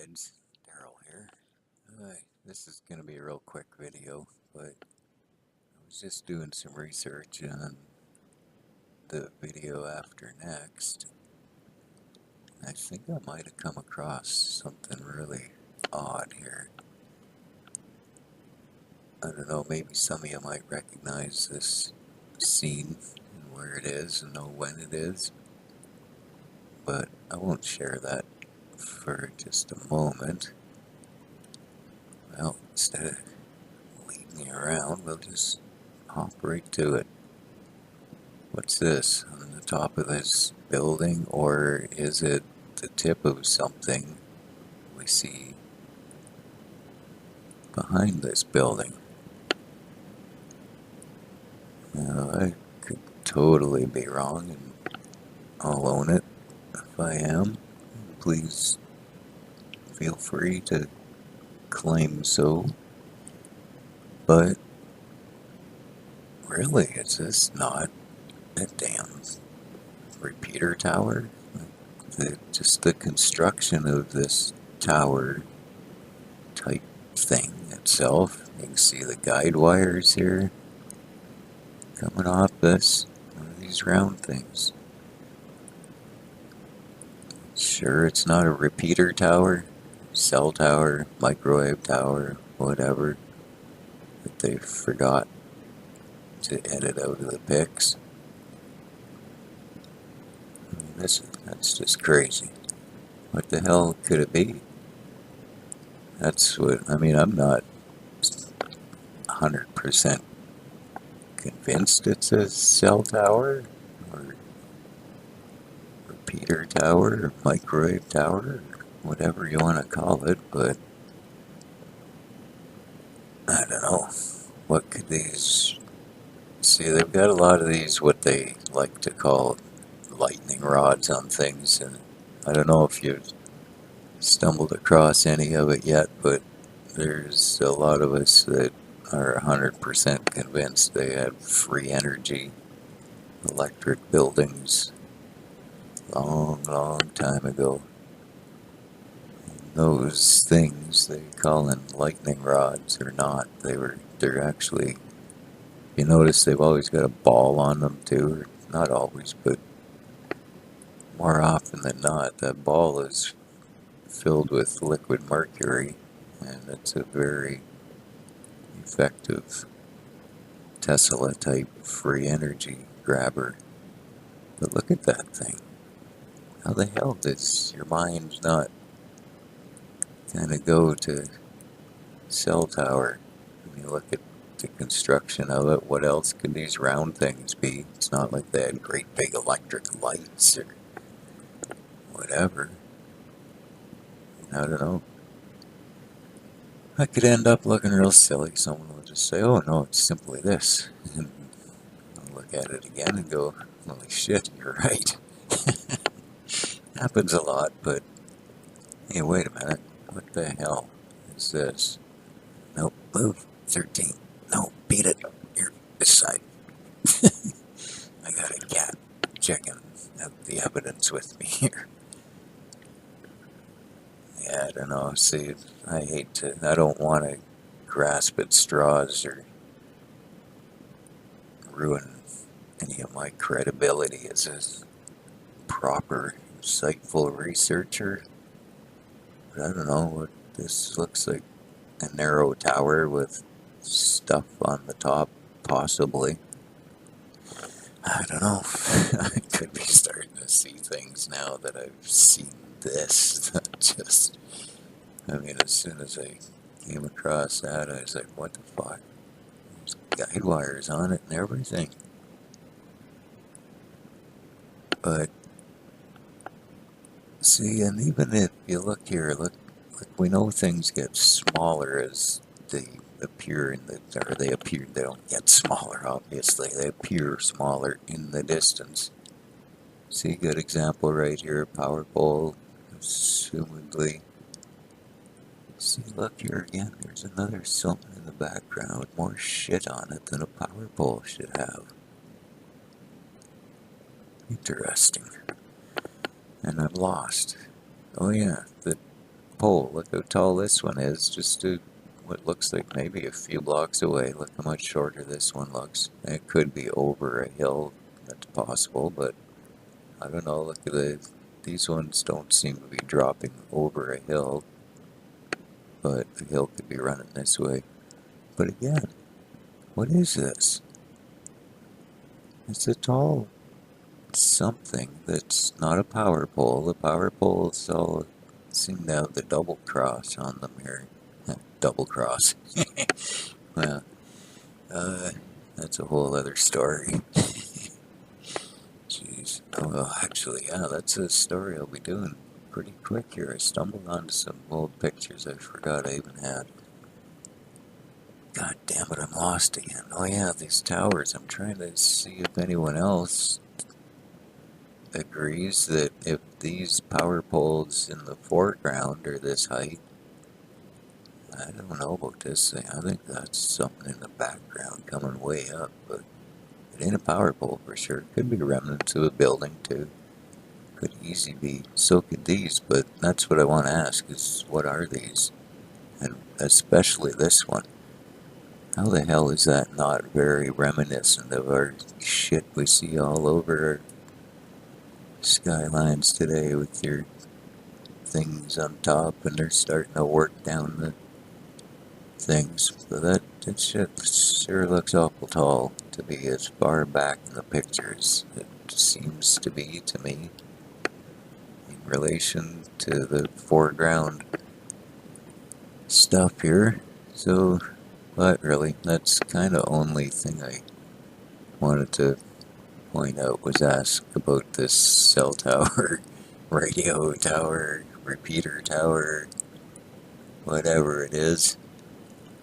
kids, Daryl here. This is going to be a real quick video, but I was just doing some research on the video after next. I think I might have come across something really odd here. I don't know, maybe some of you might recognize this scene and where it is and know when it is, but I won't share that for just a moment. Well, instead of leading me around, we'll just hop right to it. What's this on the top of this building, or is it the tip of something we see behind this building? Now, I could totally be wrong, and I'll own it if I am. Please feel free to claim so. But really, is this not a damn repeater tower? Just the construction of this tower type thing itself. You can see the guide wires here coming off this, one of these round things. Sure, it's not a repeater tower, cell tower, microwave tower, whatever, that they forgot to edit out of the pics. I mean, that's just crazy. What the hell could it be? That's what, I mean, I'm not 100% convinced it's a cell tower, or repeater tower, or microwave tower, or whatever you want to call it, but I don't know. What could these... See, they've got a lot of these, what they like to call lightning rods on things, and I don't know if you've stumbled across any of it yet, but there's a lot of us that are 100% convinced they had free energy electric buildings long time ago. And those things they call them lightning rods or not, they're actually, you notice they've always got a ball on them too, or not always, but more often than not, that ball is filled with liquid mercury, and it's a very effective Tesla type free energy grabber. But look at that thing. How the hell does your mind not kind of go to cell tower when you look at the construction of it? What else could these round things be? It's not like they had great big electric lights or whatever. I don't know. I could end up looking real silly. Someone will just say, oh no, it's simply this. And I'll look at it again and go, holy shit, you're right. Happens a lot, but hey, wait a minute. What the hell is this? Nope, move. 13. No, beat it. Here, this side. I got a cat checking out the evidence with me here. Yeah, I don't know. See, I don't want to grasp at straws or ruin any of my credibility as a proper, insightful researcher. But I don't know what this looks like. A narrow tower with stuff on the top, possibly. I don't know. I could be starting to see things now that I've seen this. Just, I mean, as soon as I came across that, I was like, what the fuck? There's guide wires on it and everything. But, see, and even if you look here, look, we know things get smaller as they appear they don't get smaller, obviously. They appear smaller in the distance. See, good example right here, power pole, assumedly. See, look here again, there's another something in the background with more shit on it than a power pole should have. Interesting. And I'm lost. Oh yeah, the pole. Look how tall this one is, just to what looks like maybe a few blocks away. Look how much shorter this one looks. It could be over a hill, that's possible, but I don't know. Look at these ones don't seem to be dropping over a hill, but the hill could be running this way. But again, what is this? It's a tall something that's not a power pole. The power poles all seem to have the double cross on them here. Double cross. Well, that's a whole other story. Jeez. Oh, well, actually, yeah, that's a story I'll be doing pretty quick here. I stumbled onto some old pictures I forgot I even had. God damn it, I'm lost again. Oh yeah, these towers. I'm trying to see if anyone else agrees that if these power poles in the foreground are this height, I don't know about this thing. I think that's something in the background coming way up, but it ain't a power pole for sure. Could be remnants of a building too. Could easily be. So could these, but that's what I want to ask is what are these? And especially this one. How the hell is that not very reminiscent of our shit we see all over our skylines today with your things on top and they're starting to work down the things? But that shit sure looks awful tall to be as far back in the pictures. It seems to be to me in relation to the foreground stuff here. So, but really, that's kind of only thing I wanted to point out was ask about this cell tower, radio tower, repeater tower, whatever it is.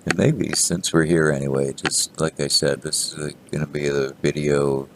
And maybe since we're here anyway, just like I said, this is going to be the video,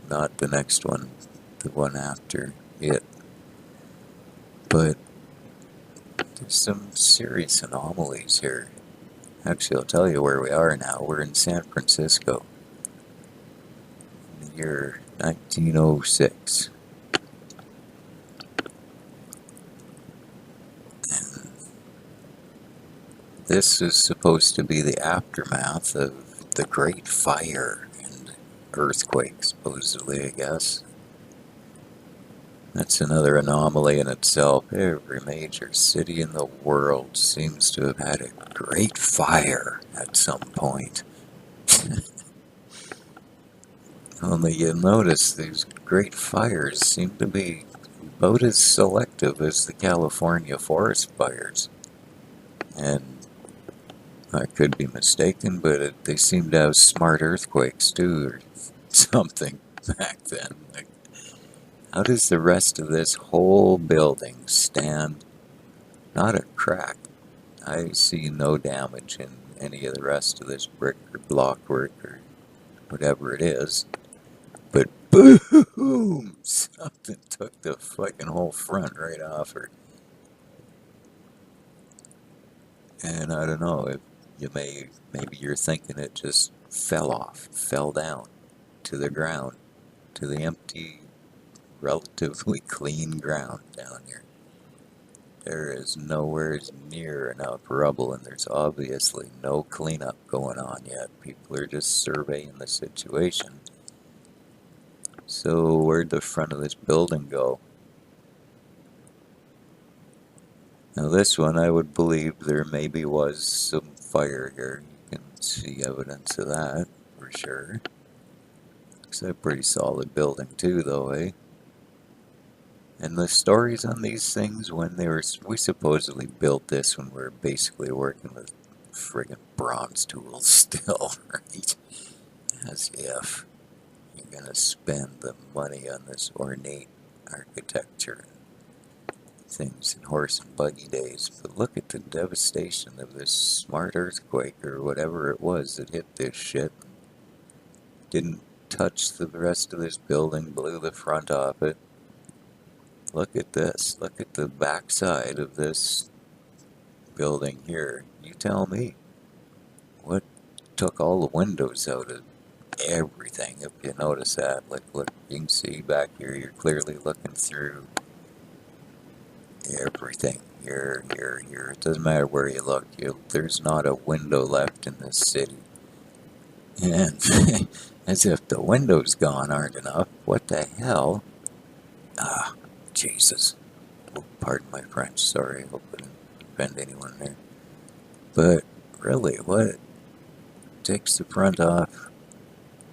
not the next one, the one after it. But there's some serious anomalies here. Actually, I'll tell you where we are now. We're in San Francisco. In the year 1906. And this is supposed to be the aftermath of the Great Fire and earthquake, supposedly, I guess. That's another anomaly in itself. Every major city in the world seems to have had a great fire at some point. Only you notice these great fires seem to be about as selective as the California forest fires. And I could be mistaken, but they seem to have smart earthquakes too, or something back then. Like, how does the rest of this whole building stand? Not a crack. I see no damage in any of the rest of this brick or block work or whatever it is. But boom! Something took the fucking whole front right off her. And I don't know if maybe you're thinking it just fell down to the ground, to the empty, relatively clean ground down here. There is nowhere near enough rubble, and there's obviously no cleanup going on yet. People are just surveying the situation. So where'd the front of this building go? Now this one, I would believe there maybe was some fire here. You can see evidence of that, for sure. It's a pretty solid building too, though, eh? And the stories on these things, we supposedly built this when we were basically working with friggin' bronze tools still, right? As if you're gonna spend the money on this ornate architecture things in horse and buggy days. But look at the devastation of this smart earthquake or whatever it was that hit this shit. Didn't touch the rest of this building, blew the front off it. Look at this. Look at the backside of this building here. You tell me. What took all the windows out of everything, if you notice that? Like, look, you can see back here, you're clearly looking through everything. Here, here, here. It doesn't matter where you look. There's not a window left in this city. And as if the windows gone aren't enough. What the hell? Ah, Jesus. Oh, pardon my French. Sorry, I hope I didn't offend anyone there. But really, what takes the front off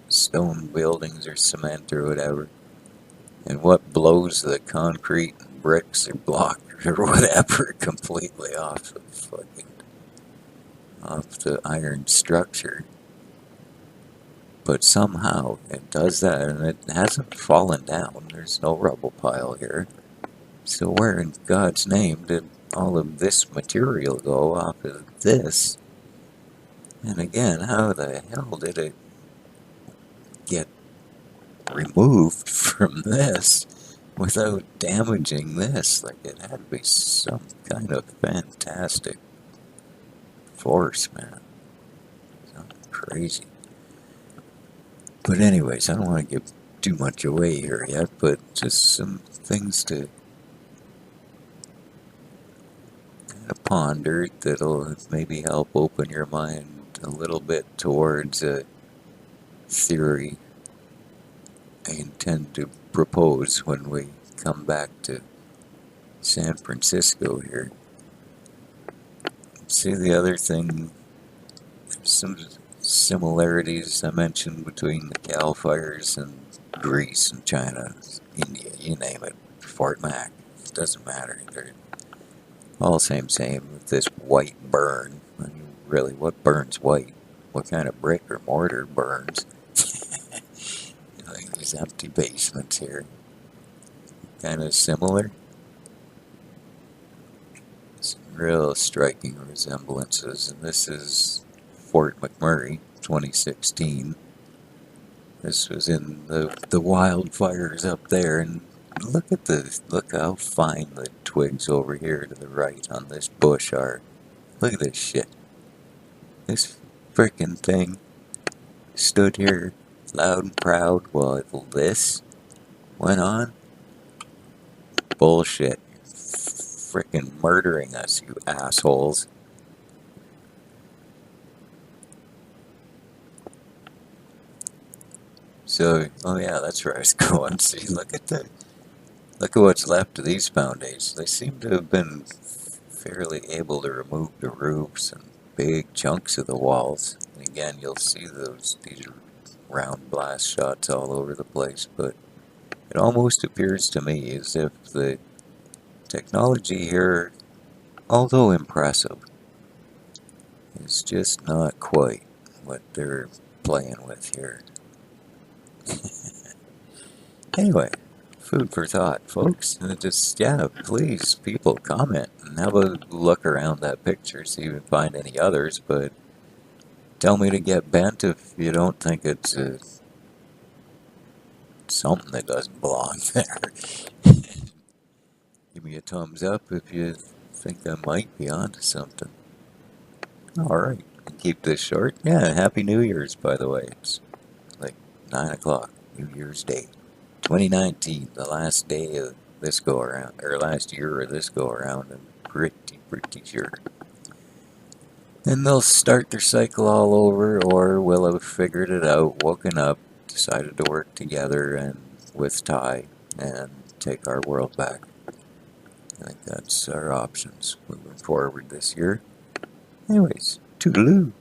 stone buildings or cement or whatever? And what blows the concrete and bricks or block or whatever completely off the iron structure? But somehow it does that, and it hasn't fallen down. There's no rubble pile here. So where in God's name did all of this material go off of this? And again, how the hell did it get removed from this without damaging this? Like, it had to be some kind of fantastic force, man. Something crazy. But anyways, I don't want to give too much away here yet, but just some things to kind of ponder that'll maybe help open your mind a little bit towards a theory I intend to propose when we come back to San Francisco here. See, the other thing, there's some similarities I mentioned between the Cal fires and Greece and China, India, you name it, Fort Mac, it doesn't matter. They're all same with this white burn. I mean, really, what burns white? What kind of brick or mortar burns? Like these empty basements here. Kind of similar. Some real striking resemblances, and this is Fort McMurray, 2016. This was in the wildfires up there, and look how fine the twigs over here to the right on this bush are. Look at this shit. This frickin' thing stood here loud and proud while this went on. Bullshit. Frickin' murdering us, you assholes. So, oh yeah, that's where I was going. See, look at what's left of these foundations. They seem to have been fairly able to remove the roofs and big chunks of the walls. And again, you'll see these round blast shots all over the place, but it almost appears to me as if the technology here, although impressive, is just not quite what they're playing with here. Anyway, food for thought, folks. And just, yeah, please, people, comment and have a look around that picture, see if you can find any others, but tell me to get bent if you don't think it's something that doesn't belong there. Give me a thumbs up if you think I might be onto something. Alright, keep this short. Yeah, Happy New Year's, by the way. It's like 9 o'clock, New Year's Day. 2019, the last day of this go-around, or last year of this go-around, I'm pretty sure. And they'll start their cycle all over, or will have figured it out, woken up, decided to work together and with Ty, and take our world back. I think that's our options moving forward this year. Anyways, toodaloo.